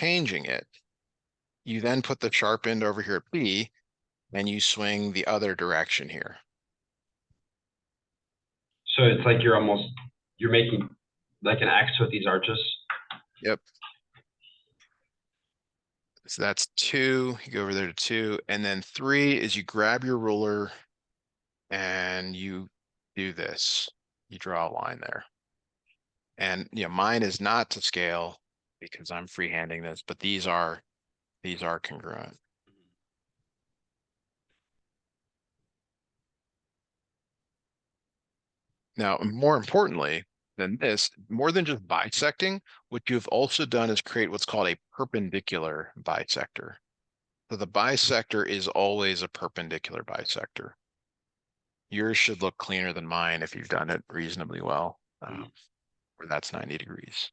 changing it, you then put the sharp end over here at B and you swing the other direction here. So it's like you're making like an X with these arches. Yep. So that's 2, you go over there to 2, and then 3 is you grab your ruler and you do this. You draw a line there. And mine is not to scale because I'm freehanding this, but these are congruent. Now, more importantly than this, more than just bisecting, what you've also done is create what's called a perpendicular bisector. So the bisector is always a perpendicular bisector. Yours should look cleaner than mine if you've done it reasonably well, where that's 90 degrees.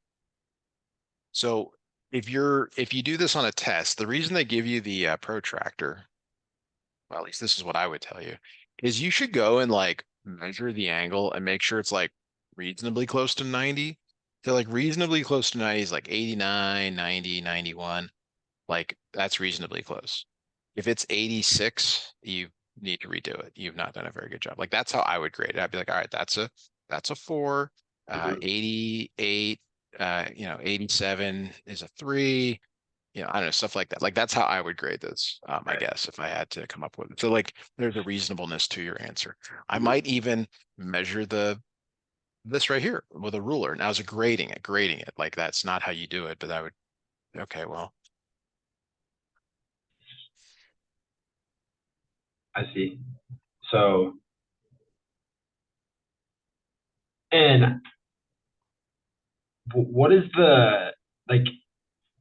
So if you do this on a test, the reason they give you the protractor, well, at least this is what I would tell you, is you should go and like measure the angle and make sure it's like reasonably close to 90. So like reasonably close to 90 is like 89, 90, 91. Like that's reasonably close. If it's 86, you need to redo it. You've not done a very good job. Like that's how I would grade it. I'd be like, all right, that's a 4. 88, 87 is a 3. I don't know, stuff like that. Like that's how I would grade this, I guess, if I had to come up with it. So like there's a reasonableness to your answer. I might even measure this right here with a ruler. Now as a grading it. Like that's not how you do it, but I would, okay, well. I see. So, and what is the, like,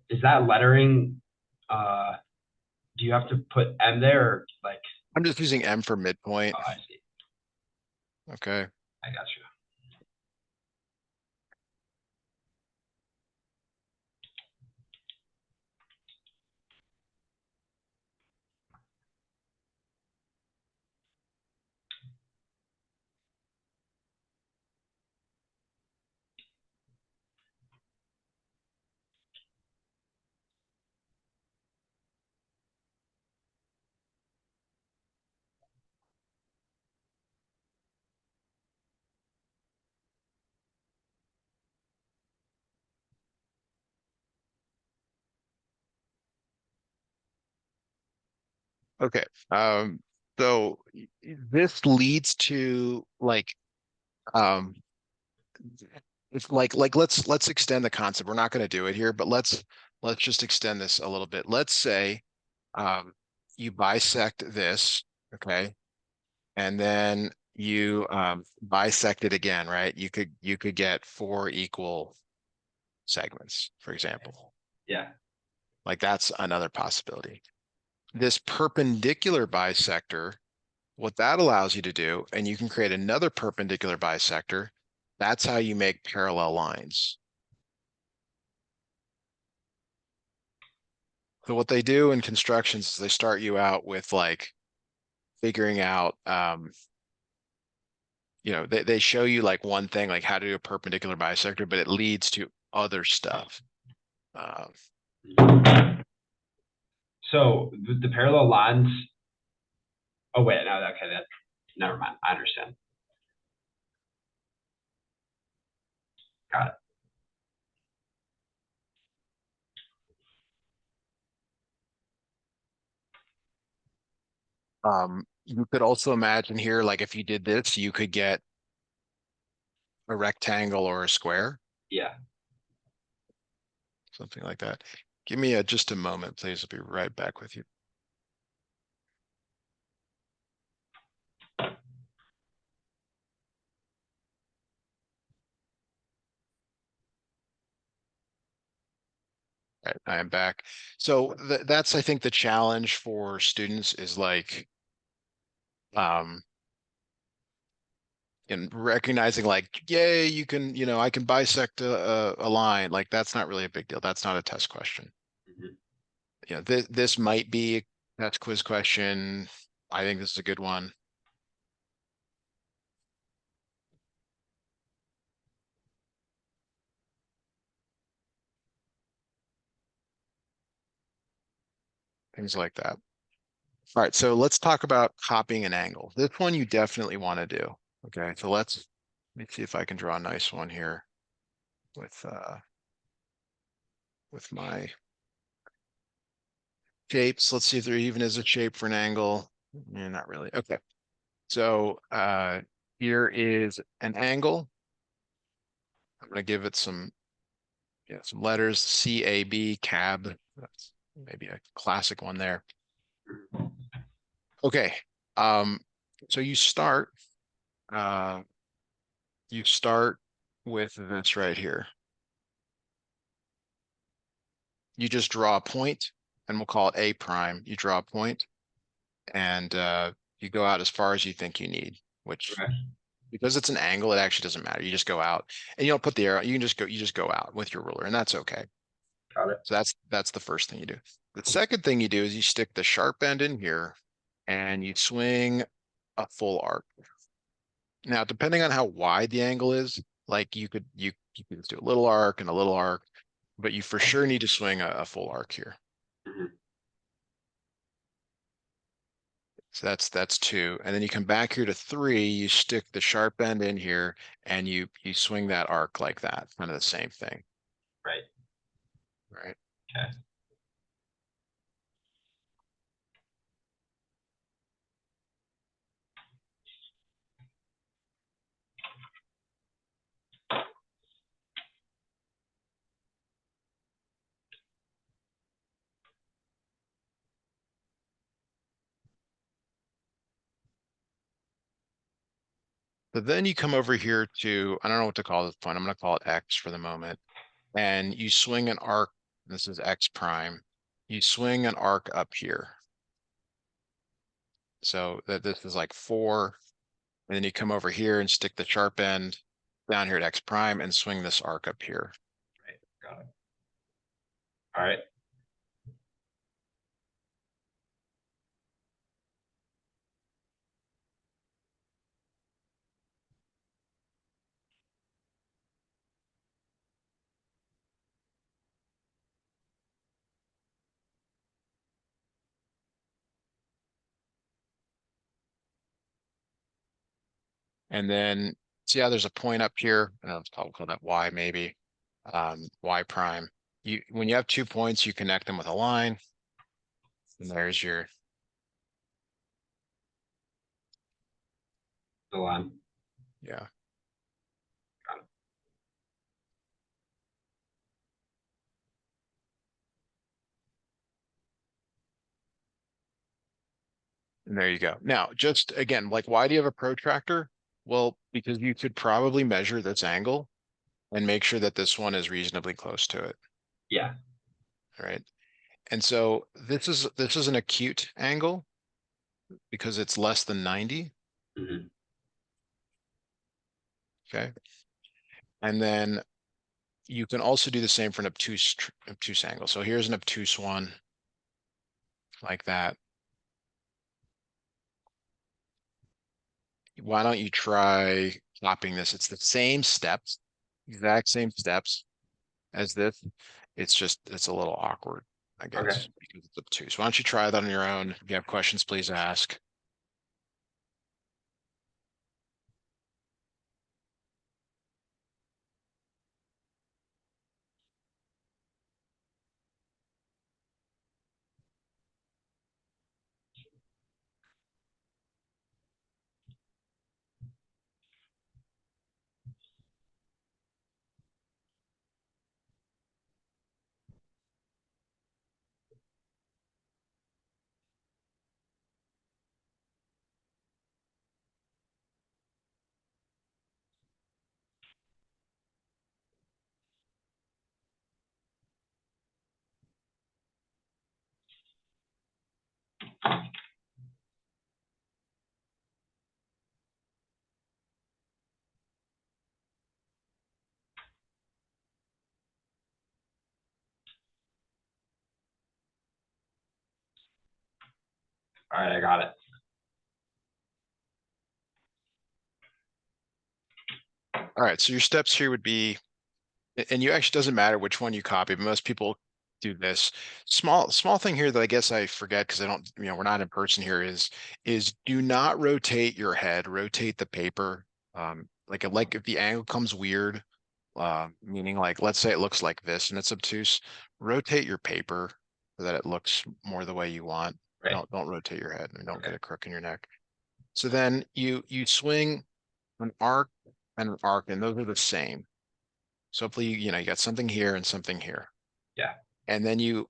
is that lettering, do you have to put M there or like? I'm just using M for midpoint. Oh, I see. Okay. I got you. Okay. So this leads to like it's like let's extend the concept. We're not going to do it here, but let's just extend this a little bit. Let's say you bisect this, okay, and then you bisect it again, right? You could get 4 equal segments, for example. Yeah. Like that's another possibility. This perpendicular bisector, what that allows you to do, and you can create another perpendicular bisector, that's how you make parallel lines. So what they do in constructions is they start you out with like figuring out, they show you like one thing, like how to do a perpendicular bisector, but it leads to other stuff. So the parallel lines. Oh wait, no, okay, never mind. I understand. Got it. You could also imagine here, like if you did this, you could get a rectangle or a square, Yeah. something like that. Give me just a moment, please. I'll be right back with you. Right, I am back. So that's, I think, the challenge for students is like, in recognizing like, yay, you can, I can bisect a line. Like that's not really a big deal. That's not a test question. This might be a test quiz question. I think this is a good one. things like that. All right, so let's talk about copying an angle. This one you definitely want to do. Okay, so let me see if I can draw a nice one here with my shapes. Let's see if there even is a shape for an angle. Yeah, not really. Okay. So here is an angle. I'm going to give it some some letters, CAB, cab. That's maybe a classic one there. Okay. Um, so uh, you start with this right here. You just draw a point, and we'll call it A prime. You draw a point, and you go out as far as you think you need, which Okay, because it's an angle, it actually doesn't matter. You just go out, and you don't put the arrow. You just go out with your ruler, and that's okay. got it. So that's the first thing you do. The second thing you do is you stick the sharp end in here, and you swing a full arc. Now, depending on how wide the angle is, like you could just do a little arc and a little arc, but you for sure need to swing a full arc here. Mhm. So that's two. And then you come back here to three, you stick the sharp end in here and you swing that arc like that, kind of the same thing, Right. right? Okay. But then you come over here to, I don't know what to call this point. I'm going to call it X for the moment. And you swing an arc. This is X prime. You swing an arc up here. So that this is like four. And then you come over here and stick the sharp end down here at X prime and swing this arc up here. Right. Got it. All right. And then see how there's a point up here? I don't know, I'll call that Y maybe, Y prime. When you have 2 points, you connect them with a line. And there's your, The line. yeah. Got it. And there you go. Now, just again, like, why do you have a protractor? Well, because you could probably measure this angle and make sure that this one is reasonably close to it, Yeah. right? And so this is an acute angle because it's less than 90, Mhm. okay? And then you can also do the same for an obtuse angle. So here's an obtuse one like that. Why don't you try copying this? It's the same steps, exact same steps as this. It's a little awkward, I Okay. guess, because it's obtuse. Why don't you try that on your own? If you have questions, please ask. All right. I got it. All right, so your steps here would be, and you actually doesn't matter which one you copy, but most people do this. Small thing here that I guess I forget because I don't, we're not in person here is do not rotate your head, rotate the paper. Like if the angle comes weird, meaning like let's say it looks like this and it's obtuse, rotate your paper so that it looks more the way you want. Right. Don't rotate your head and don't Okay. get a crook in your neck. So then you swing an arc and an arc, and those are the same. So hopefully you got something here and something here. Yeah. And then you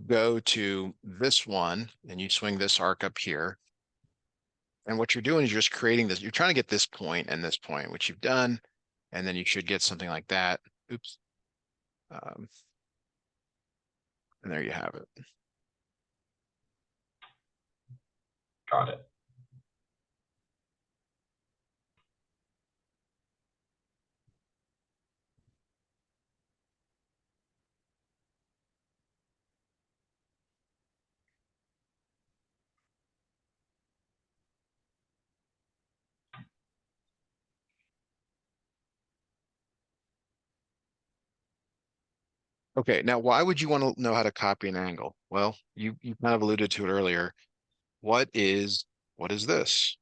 go to this one and you swing this arc up here. And what you're doing is you're just creating this. You're trying to get this point and this point, which you've done. And then you should get something like that. Oops. Um, and there you have it. Got it. Okay, now why would you want to know how to copy an angle? Well, you kind of alluded to it earlier. What is what is this?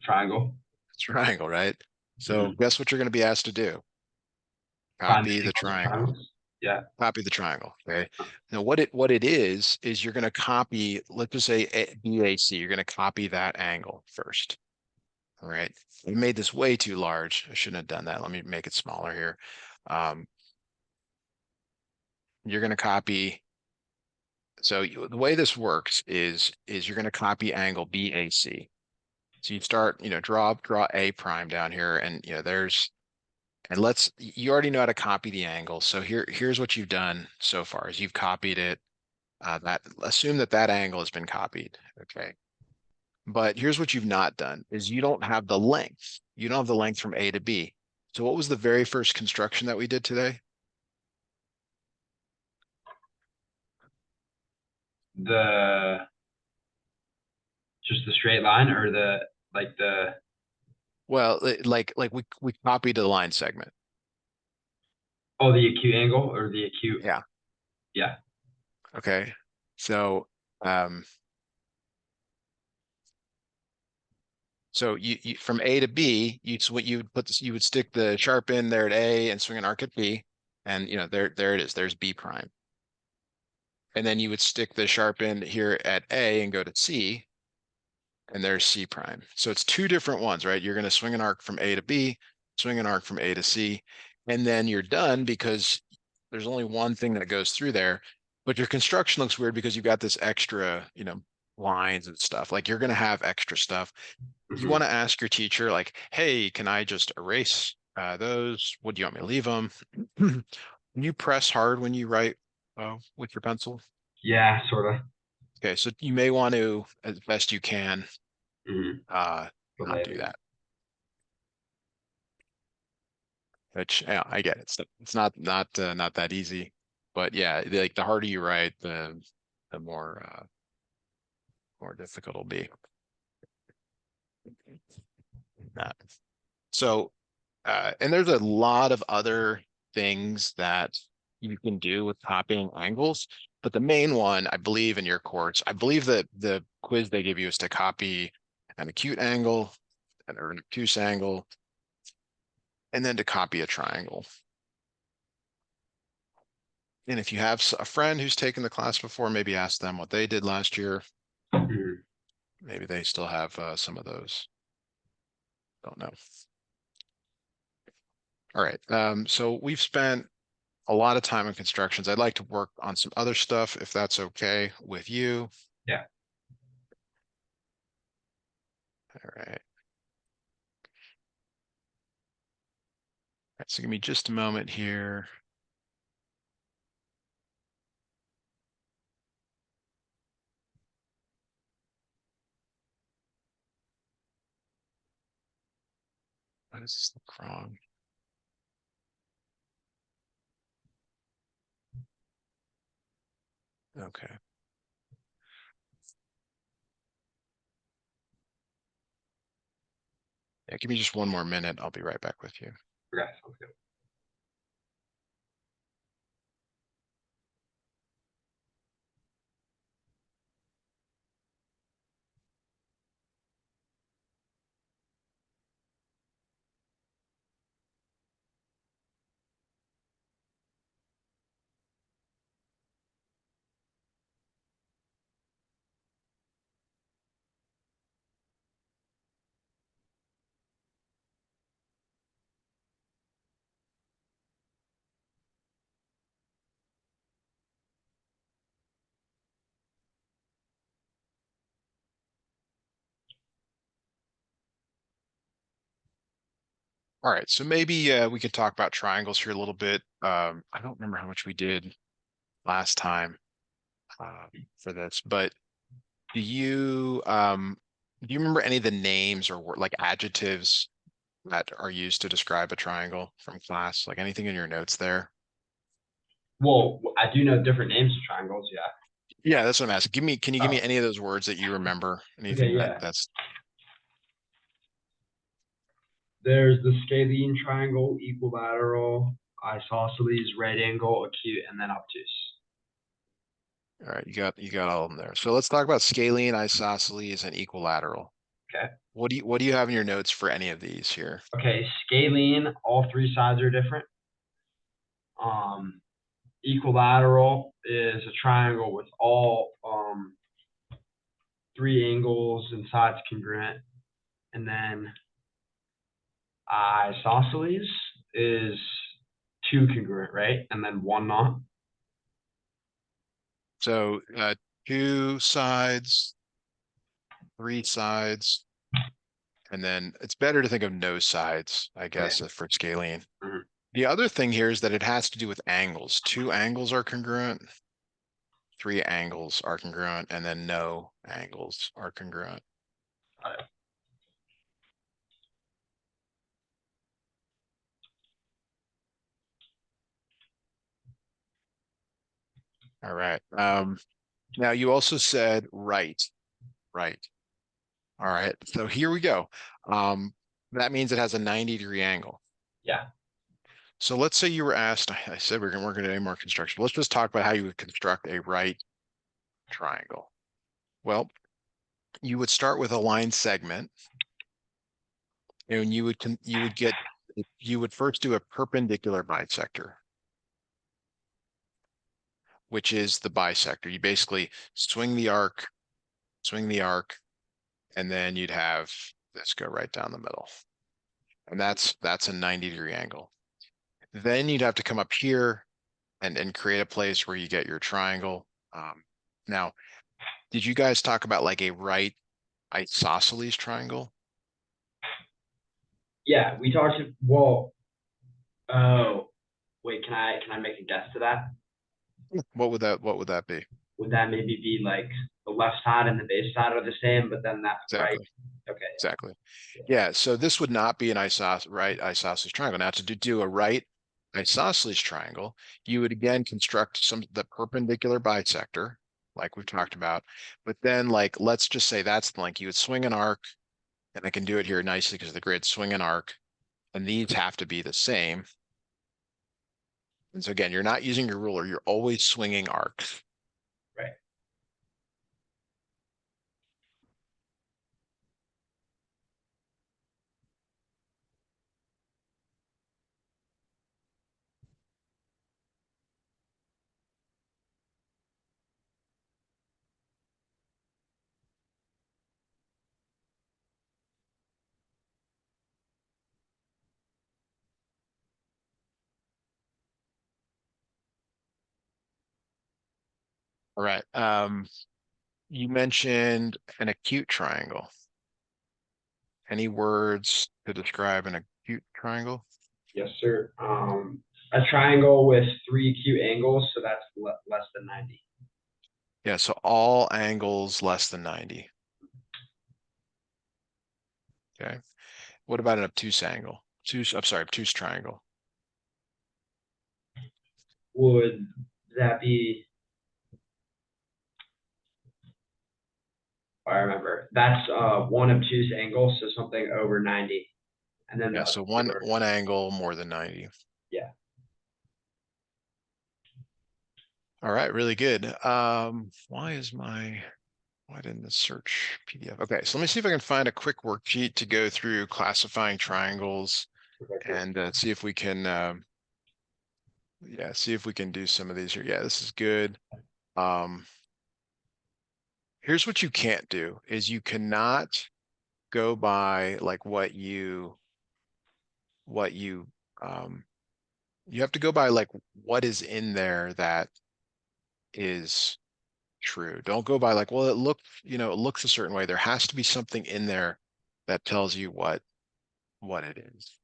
Triangle. Triangle, right? So Mm-hmm. guess what you're going to be asked to do? Find the Copy the angles of triangle. triangles. Yeah. Copy the triangle. Okay. Now what it is you're going to copy, let's just say BAC. You're going to copy that angle first. All right. I made this way too large. I shouldn't have done that. Let me make it smaller here. Um, you're going to copy. So the way this works is you're going to copy angle BAC. So you start, draw A prime down here, and and you already know how to copy the angle. So here's what you've done so far is you've copied it. Assume that angle has been copied. Okay. But here's what you've not done is you don't have the length. You don't have the length from A to B. So what was the very first construction that we did today? The just the straight line or the Well, like we copied the line segment. oh the acute angle or the acute. Yeah. Yeah. Okay. So um you from A to B, you would stick the sharp in there at A and swing an arc at B, and there it is. There's B prime. And then you would stick the sharp end here at A and go to C, and there's C prime. So it's two different ones, right? You're going to swing an arc from A to B, swing an arc from A to C, and then you're done because there's only one thing that goes through there. But your construction looks weird because you've got this extra, lines and stuff. Like you're going to have extra stuff. You Mm-hmm. want to ask your teacher, like, hey, can I just erase those? What do you want me to leave them? Can you press hard when you write with your pencil? Yeah, sort of. Okay, so you may want to, as best you can, Mm-hmm. uh, The not do layers. that. Which, yeah, I get it. It's not that easy, but yeah, like the harder you write, the more difficult it'll be. Uh, so, and there's a lot of other things that you can do with copying angles, but the main one, I believe, in your course, I believe that the quiz they give you is to copy an acute angle or an obtuse angle, and then to copy a triangle. And if you have a friend who's taken the class before, maybe ask them what they did last year. Mm-hmm. Maybe they still have some of those. Don't know. All right. So we've spent a lot of time on constructions. I'd like to work on some other stuff if that's okay with you. Yeah. All right. All right. So give me just a moment here. Why does this look wrong? Okay. Yeah, give me just one more minute. I'll be right back with you. Okay. Sounds good. All right, so maybe we could talk about triangles here a little bit. I don't remember how much we did last time uh, for this, but do you remember any of the names or like adjectives that are used to describe a triangle from class? Like anything in your notes there? Well, I do know different names of triangles. Yeah. Yeah, that's what I'm asking. Can you give me Oh, any of those words that you remember? okay. Anything Yeah. that's There's the scalene triangle, equilateral, isosceles, right angle, acute, and then obtuse. all right, you got all of them there. So let's talk about scalene, isosceles, and equilateral. Okay. What do you have in your notes for any of these here? Okay. Scalene, all three sides are different. Um, equilateral is a triangle with all three angles and sides congruent. And then isosceles is two congruent, right? And then one not. So two sides, three sides, and then it's better to think of no sides, I Okay. guess, for scalene. Mhm. The other thing here is that it has to do with angles. Two angles are congruent, three angles are congruent, and then no angles are congruent. All right. Now you also said right, right. All right. So here we go. That means it has a 90-degree angle. Yeah. So let's say you were asked, I said we're going to do any more construction. Let's just talk about how you would construct a right triangle. Well, you would start with a line segment, and you would first do a perpendicular bisector, which is the bisector. You basically swing the arc, and then you'd have this go right down the middle. And that's a 90-degree angle. Then you'd have to come up here and create a place where you get your triangle. Now, did you guys talk about like a right isosceles triangle? Yeah. We talked. Well, oh, wait. Can I make a guess to that? What would that be? Would that maybe be like the left side and the base side are the same, but then that right? Exactly. Okay. Exactly. Yeah, so this would not be an right isosceles triangle. Now to do a right isosceles triangle, you would again construct the perpendicular bisector, like we've talked about, but then like let's just say that's the length. You would swing an arc, and I can do it here nicely because the grid swing an arc, and these have to be the same. And so again, you're not using your ruler, you're always swinging arcs. Right. All right. You mentioned an acute triangle. Any words to describe an acute triangle? Yes, sir. A triangle with three acute angles, so that's less than 90. Yeah, so all angles less than 90. Okay. What about an obtuse angle? Obtuse triangle. Would that be? I remember that's one obtuse angle, so something over 90, and then the Yeah, other so two one are one angle more than 90. yeah. All right, really good. Why didn't this search PDF? Okay, so let me see if I can find a quick worksheet to go through classifying triangles Okay, cool. and see if we can yeah, see if we can do some of these here. Yeah, this is good. Um, here's what you can't do is you cannot go by like what you um you have to go by like what is in there that is true. Don't go by like, well, it looks a certain way. There has to be something in there that tells you what it is.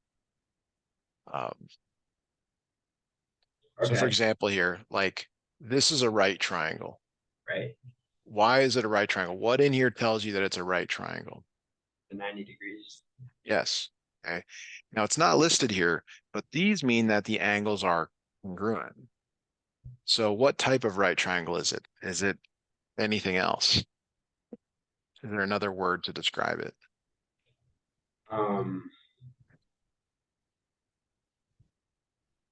So for Okay. example here, like this is a right triangle. Right. Why is it a right triangle? What in here tells you that it's a right triangle? The 90 degrees. Yes. Okay. Now it's not listed here, but these mean that the angles are congruent. So what type of right triangle is it? Is it anything else? Is there another word to describe it? Um,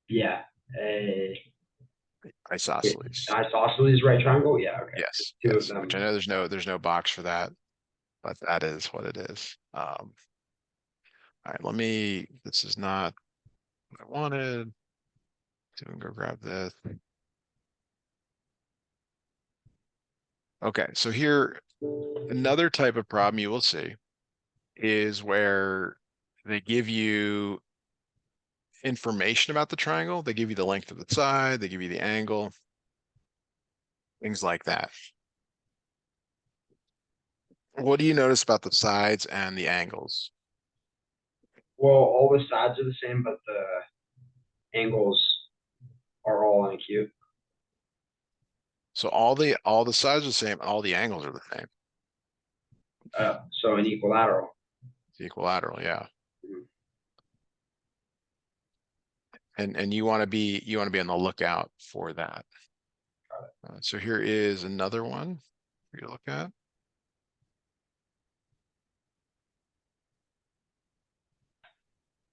yeah. A Isosceles. isosceles right triangle. Yeah. Okay. Yes, Two of yes. them. Which I know there's no box for that, but that is what it is. All right, this is not what I wanted. So we can go grab this. Okay, so here, another type of problem you will see is where they give you information about the triangle. They give you the length of the side, they give you the angle, things like that. What do you notice about the sides and the angles? Well, all the sides are the same, but the angles are all in acute. So all the sides are the same, all the angles are the same. So an equilateral. It's equilateral, yeah. Mhm. And you want to be on the lookout for that. So here is another one for you to look at.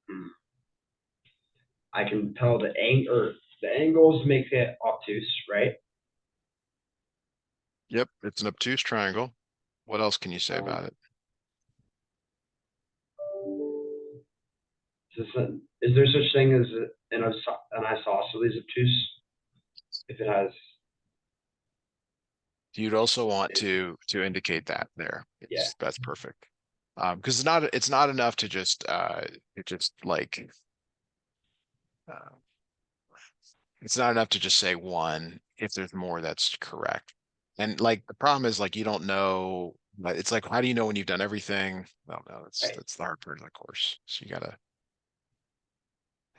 Hmm. I can tell the angles make it obtuse, right? Yep, it's an obtuse triangle. What else can you say Um, about it? is there such thing as an isosceles obtuse if it has? You'd also want to indicate that there. Yeah. That's perfect. Because it's not enough to just like uh, it's not enough to just say one if there's more that's correct. And like the problem is like you don't know, but it's like how do you know when you've done everything? Well, no, that's Right. that's the hard part of the course. So you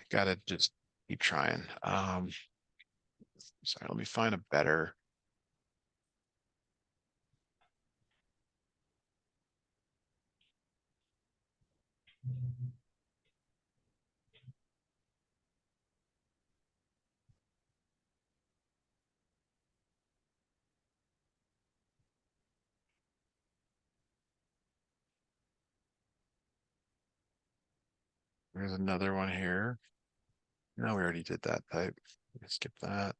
gotta just keep trying. Sorry, let me find a better. There's another one here. No, we already did that type. Skip that.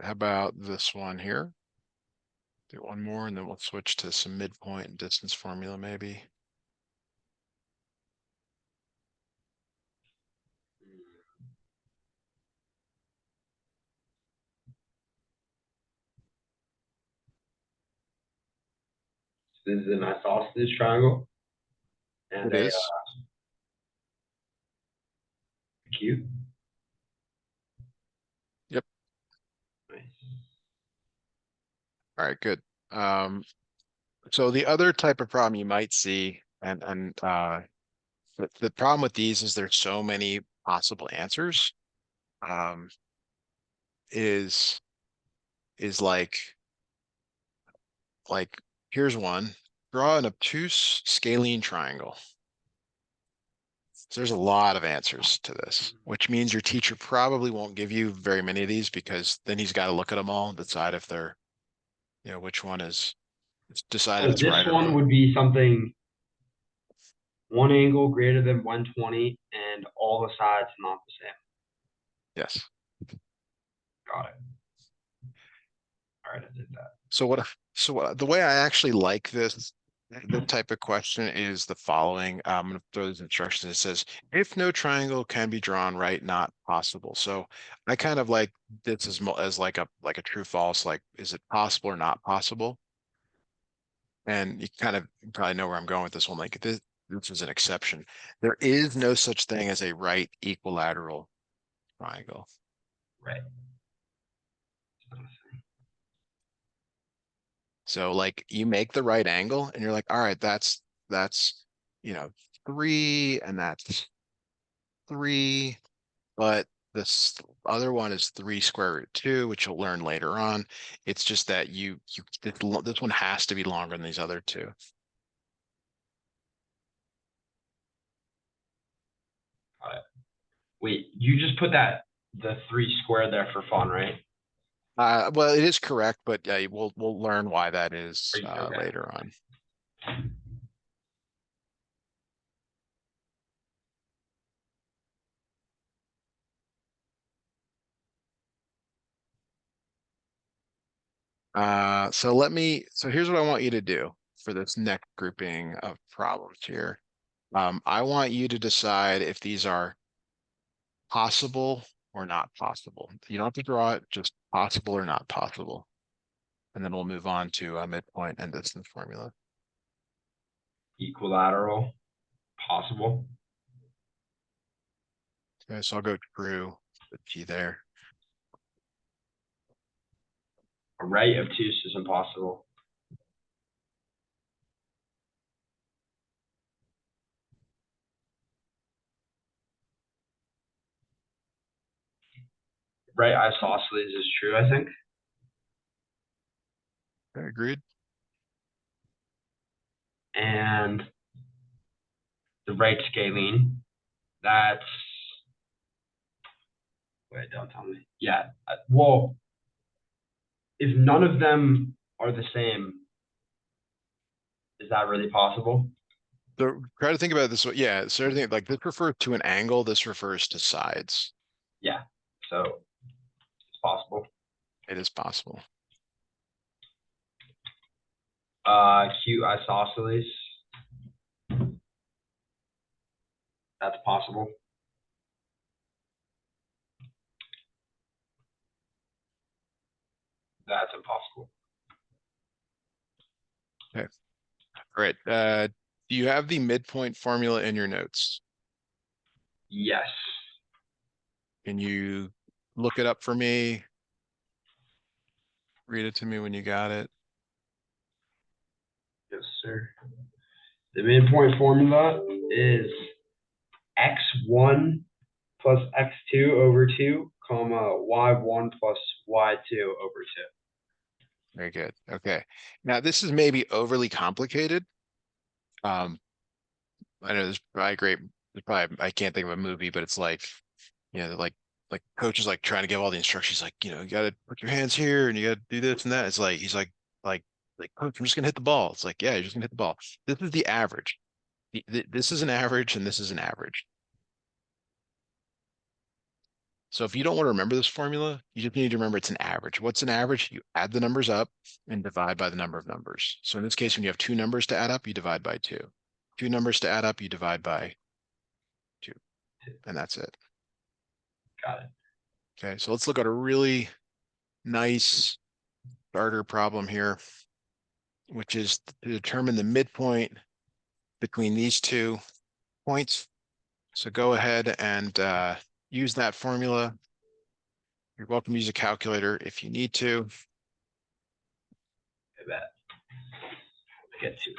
How about this one here? Do one more and then we'll switch to some midpoint and distance formula maybe. This is an isosceles triangle and It a is. acute. Yep. Nice. All right, good. So the other type of problem you might see, and the problem with these is there's so many possible answers, um, is is like here's one. Draw an obtuse scalene triangle. So there's a lot of answers to this, which means your teacher probably won't give you very many of these because then he's got to look at them all and decide if they're, which one is decide if So it's this right or one wrong. would be something one angle greater than 120 and all the sides not the same. Yes. Got it. All right, I did that. So the way I actually like this type of question is the following. I'm going to throw these instructions. It says, if no triangle can be drawn right, not possible. So I kind of like this as like a true false, like is it possible or not possible? and you kind of probably know where I'm going with this one. Like this is an exception. There is no such thing as a right equilateral triangle. Right. So like you make the right angle and you're like, all right, that's you know 3 and that's 3, but this other one is 3 square root 2, which you'll learn later on. It's just that this one has to be longer than these other two. Got it. Wait, you just put the 3 squared there for fun, right? Well, it is correct, but we'll learn why that is Okay. later on. So here's what I want you to do for this next grouping of problems here. I want you to decide if these are possible or not possible. You don't have to draw it, just possible or not possible. And then we'll move on to midpoint and distance formula. Equilateral, possible. Okay, so I'll go true, the T there. A right obtuse is impossible. Right isosceles is true, I think. Okay, agreed. And the right scalene, that's, wait, don't tell me. Yeah. Well, if none of them are the same, is that really possible? So try to think about it this way. Yeah, so everything like this refers to an angle, this refers to sides. Yeah. So it's possible. It is possible. Acute isosceles, that's possible. That's impossible. Okay. All right. Do you have the midpoint formula in your notes? Yes. Can you look it up for me? Read it to me when you got it. Yes, sir. The midpoint formula is x1 plus x2 over 2, comma, y1 plus y2 over 2. Very good. Okay. Now this is maybe overly complicated. Um, I know there's probably I can't think of a movie, but it's like, like coach is like trying to give all the instructions, like, you gotta put your hands here and you gotta do this and that. It's like he's like coach, I'm just gonna hit the ball. It's like, yeah, you're just gonna hit the ball. This is the average. This is an average and this is an average. So if you don't want to remember this formula, you just need to remember it's an average. What's an average? You add the numbers up and divide by the number of numbers. So in this case, when you have two numbers to add up, you divide by two. Two numbers to add up, you divide by two, and that's it. Got it. Okay, so let's look at a really nice starter problem here, which is to determine the midpoint between these 2 points. So go ahead and use that formula. You're welcome to use a calculator if you need to. I bet. Let's get to it.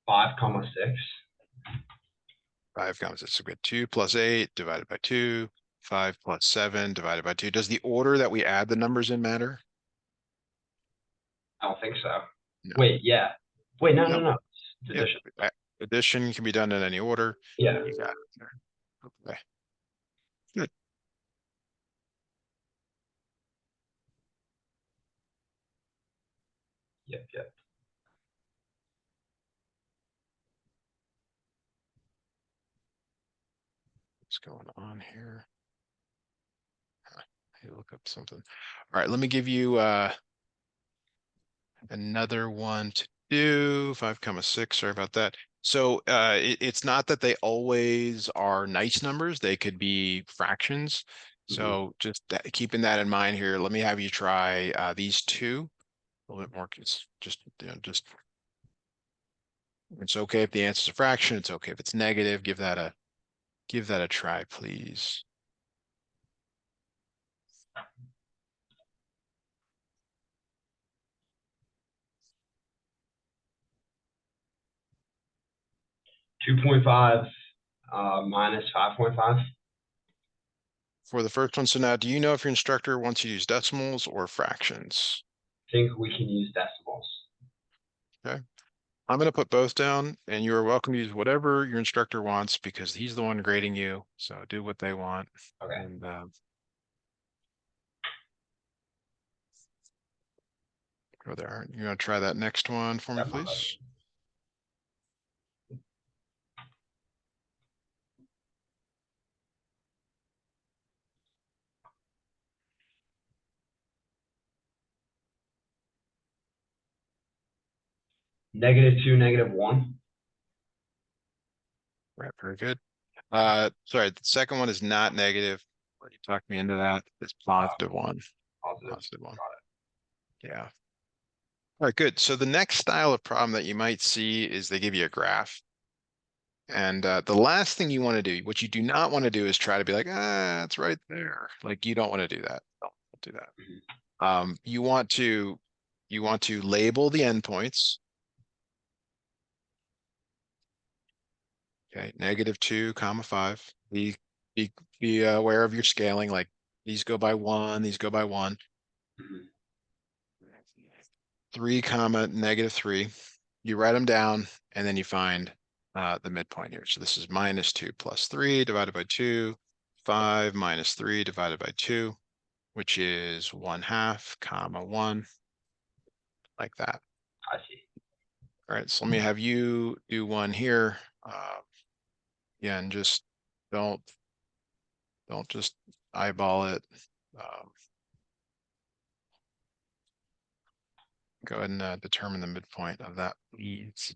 5 comma 6. 5 comes, so we get 2 plus 8 divided by 2, 5 plus 7 divided by 2. Does the order that we add the numbers in matter? I don't think so. No. Wait, yeah. Wait, no, no, No. no. It's Yep. addition. Addition can be done in any order. Yeah. You got it there. Okay. Good. Yep, yep. What's going on here? Huh, I look up something. All right, let me give you another one to do, 5, 6, sorry about that. So it's not that they always are nice numbers, they could be fractions. So just keeping that in mind here, let me have you try these two. A little bit more, just, it's okay if the answer is a fraction, it's okay if it's negative. Give that a try, please. 2.5 minus 5.5. For the first one, so now do you know if your instructor wants you to use decimals or fractions? I think we can use decimals. Okay. I'm going to put both down, and you are welcome to use whatever your instructor wants because he's the one grading you. So do what they want. Okay. And go there. You want to try that next one for me, please? -2, -1. Right, very good. Sorry, the second one is not negative. You talked me into that. It's positive one. Positive. Positive one. Got it. Yeah. All right, good. So the next style of problem that you might see is they give you a graph. And the last thing you want to do, what you do not want to do is try to be like, it's right there. Like you don't want to do that. Don't do that. You want to label the endpoints. Okay, -2, 5. Be aware of your scaling. Like these go by 1, these go by 1. 3, -3. You write them down, and then you find the midpoint here. So this is -2 plus 3 divided by 2, 5 minus 3 divided by 2, which is 1/2, 1, like that. I see. All right, so let me have you do one here. Yeah, and just don't just eyeball it. Go ahead and determine the midpoint of that, please.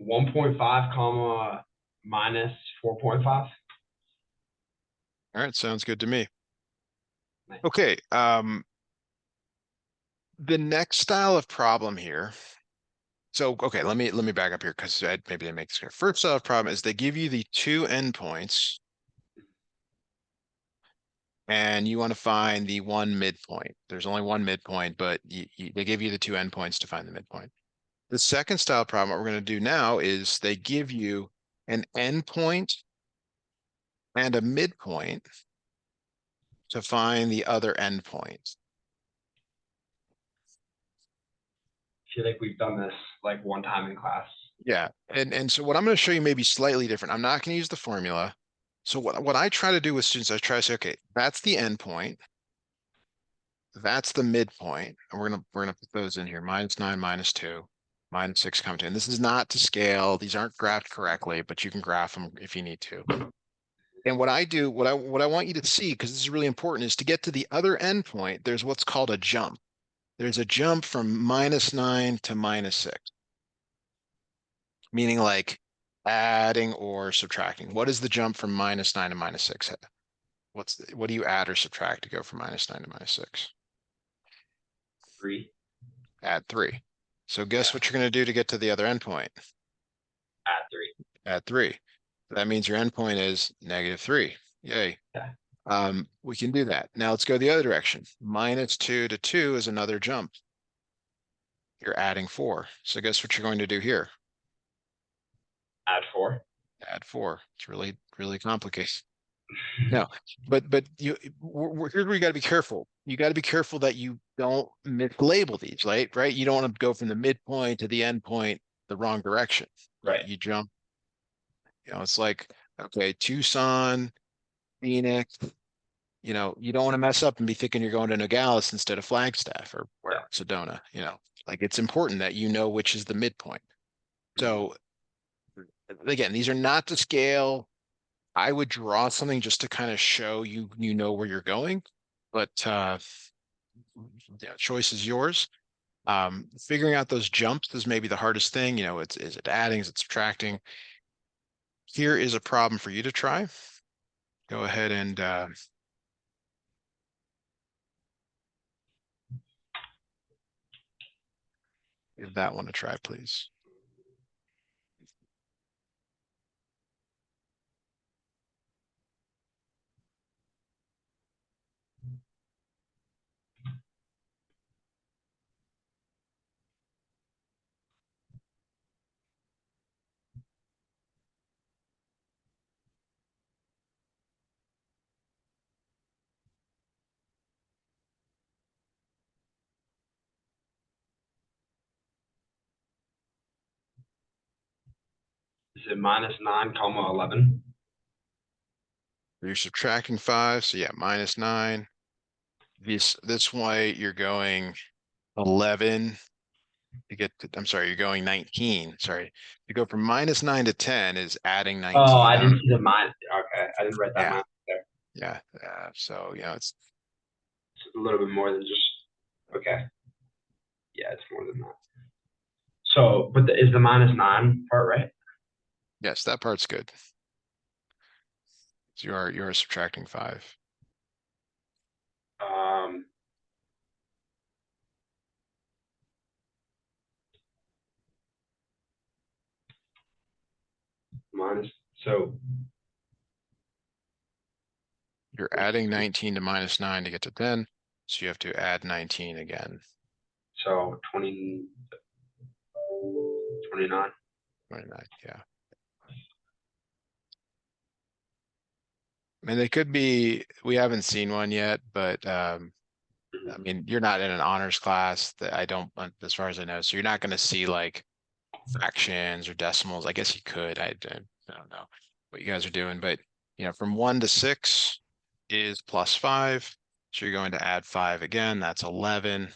1.5 comma minus 4.5. All right, sounds good to me. Nice. Okay, the next style of problem here. So, okay, let me back up here because maybe they make this clear. First style of problem is they give you the two endpoints, and you want to find the one midpoint. There's only one midpoint, but they give you the two endpoints to find the midpoint. The second style problem, what we're going to do now is they give you an endpoint and a midpoint to find the other endpoint. I feel like we've done this like one time in class. Yeah, and so what I'm going to show you may be slightly different. I'm not going to use the formula. So what I try to do with students, I try to say, okay, that's the endpoint. That's the midpoint. And we're gonna put those in here. -9, -2, -6, 2. And this is not to scale. These aren't graphed correctly, but you can graph them if you need to. And what I do, what I want you to see, because this is really important, is to get to the other endpoint, there's what's called a jump. There's a jump from -9 to -6, meaning like adding or subtracting. What is the jump from -9 to -6? What do you add or subtract to go from -9 to -6? 3. Add 3. So guess what you're going to do to get to the other endpoint? Add 3. Add 3. That means your endpoint is -3. Yay. Yeah. We can do that. Now let's go the other direction. -2 to 2 is another jump. You're adding 4. So guess what you're going to do here? Add 4. Add 4. It's really, really complicated. No, but here's where you got to be careful. You got to be careful that you don't mislabel these, right? Right. You don't want to go from the midpoint to the end point the wrong direction. Right. You jump. It's like, okay, Tucson, Phoenix. You don't want to mess up and be thinking you're going to Nogales instead of Flagstaff or where Sedona. Like it's important that you know which is the midpoint. So again, these are not to scale. I would draw something just to kind of show you know where you're going, but choice is yours. Figuring out those jumps is maybe the hardest thing. Is it adding, is it subtracting? Here is a problem for you to try. Go ahead and give that one a try, please. Is it -9, 11? You're subtracting 5, so yeah, -9. This way you're going 11 to get to, I'm sorry, you're going 19. Sorry. To go from -9 to 10 is adding Oh, 19 I up. didn't see the minus. Okay, I didn't write that Yeah. minus there. Yeah. So, it's It's a little bit more than just. Okay. Yeah, it's more than that. So, but is the -9 part right? yes, that part's good. So you're subtracting 5. Um, minus. So You're adding 19 to -9 to get to 10. So you have to add 19 again. 20, 29. 29. Yeah. I mean, they could be, we haven't seen one yet, but I mean, you're not in an honors class that I don't, as far as I know, so you're not going to see like fractions or decimals. I guess you could. I don't know what you guys are doing, but from 1 to 6 is +5. So you're going to add 5 again. That's 11.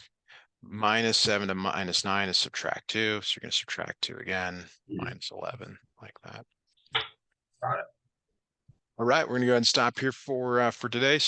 -7 to -9 is subtract 2. So you're going to subtract 2 again, -11, like that. Got it. All right, we're going to go ahead and stop here for today.